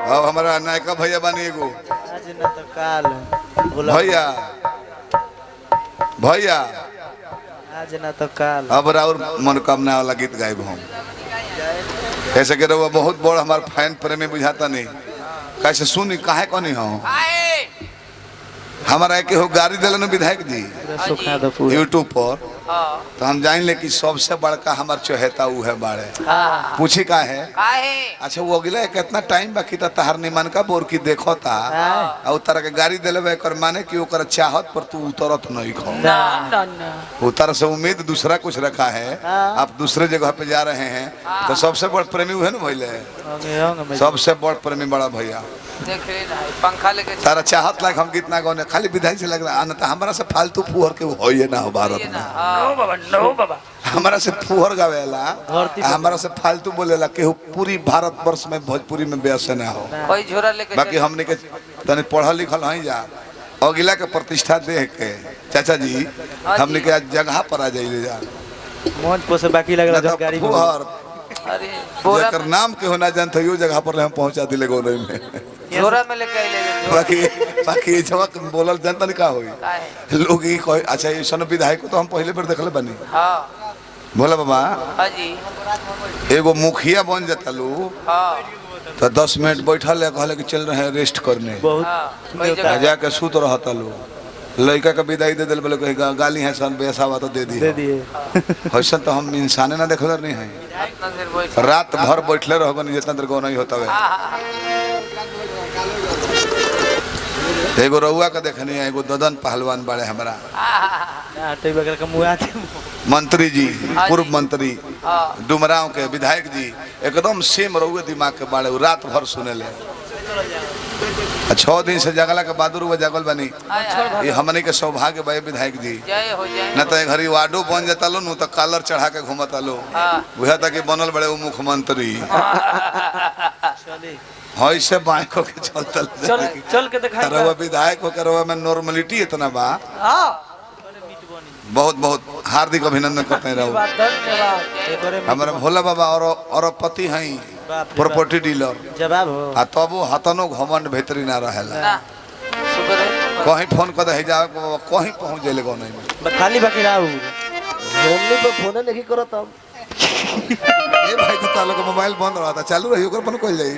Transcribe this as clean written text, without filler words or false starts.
अब हमारा नायका भैया बानी एगो आज ना तो काल भैया भैया आज ना तो काल अब और मनोकामना वाला गीत गायब हम ऐसे के रहुआ बहुत बड़ हमार फैन प्रेमी बुझाता नहीं कैसे सुनी काहे को नहीं हो हमारा के हो गाड़ी दिलन विधायक जी सुखा दो पूरा यूट्यूब पर तो हम जान ले कि सबसे बड़का हमार चहेता ऊ है बाड़े पूछी का है अच्छा वो अगला कितना टाइम बाकी था तहार निमन का बोर की देखो था और तरह के गाड़ी दिले कर माने कि ओकर चाहत पर तू उतरत नहीं खो उतर से उम्मीद दूसरा कुछ रखा है आप दूसरे जगह पे जा रहे हैं तो सबसे बड़ प्रेमी है ना भैया सबसे बड़ प्रेमी बड़ा भैया पंखा लेके तारा चाहत लायक हम गीत ना गौने खाली विधायक से लग रहा है ना हमारा से फालतू फुहर के हो ये ना हो भारत में नो बाबा हमारा से फुहर गावेला हमारा से फालतू बोलेला केहू पूरी भारत वर्ष में भोजपुरी में व्यस्त ना हो कोई झोरा लेके बाकी हमने के तने पढ़ल लिखल हई जा अगिला के प्रतिष्ठा देख के चाचा जी हमने के आज जगह पर आ जाइले जा मंच पर से बाकी लगला जो गाड़ी में फुहर अरे बोरा जेकर नाम के होना जानत यो जगह पर हम पहुंचा दिले गोनई में झोरा में लेके आइले बाकी जवाब बोलल जनता नहीं का होई काहे लोग ई कोई अच्छा ये सन विधायक को तो हम पहले बार देखले बनी हां बोला बाबा हां जी एगो मुखिया बन जाता लो हां तो 10 मिनट बैठल है कहले कि चल रहे हैं रेस्ट करने बहुत कोई जगह जाके सूत रहता लो लड़का का विदाई दे दिल बोले कहीं गाली है सन बेसावा तो दे दे दिए वैसा तो हम इंसाने ना देखल नहीं है इतना देर बैठ रात भर बैठले रहबन जितना देर गौ नहीं होता एगो रउआ का देखनी है एगो ददन पहलवान बड़े हमारा आटे बगल का मुआ मंत्री जी पूर्व मंत्री डुमराव के विधायक जी एकदम सेम रउए दिमाग के बाड़े रात भर सुने ले 6 दिन से जगला के बाद रुआ जगल बनी ये हमने के सौभाग्य भाई विधायक जी जय हो जाए न तो घड़ी वार्डो बन जाता लो न तो कॉलर चढ़ा के घूमता लो बुझा था कि बनल बड़े वो मुख्यमंत्री ऐसे बाइक के चलता चल के दिखाई रउआ विधायक होकर रउआ में नॉर्मलिटी इतना बा बहुत बहुत हार्दिक अभिनंदन करते हैं रउआ धन्यवाद हमारा भोला बाबा और पति हैं प्रॉपर्टी डीलर जवाब हो आ तबो हतनो घमंड भीतरी ना रहेला ना सुबह कहीं फोन कर दे जा कहीं पहुंच जाइले गौनई में खाली बाकी राहु हमने पर फोन नहीं करत हम ए भाई तो तालो का मोबाइल बंद रहा था चालू रही ओकर अपन कोई जाई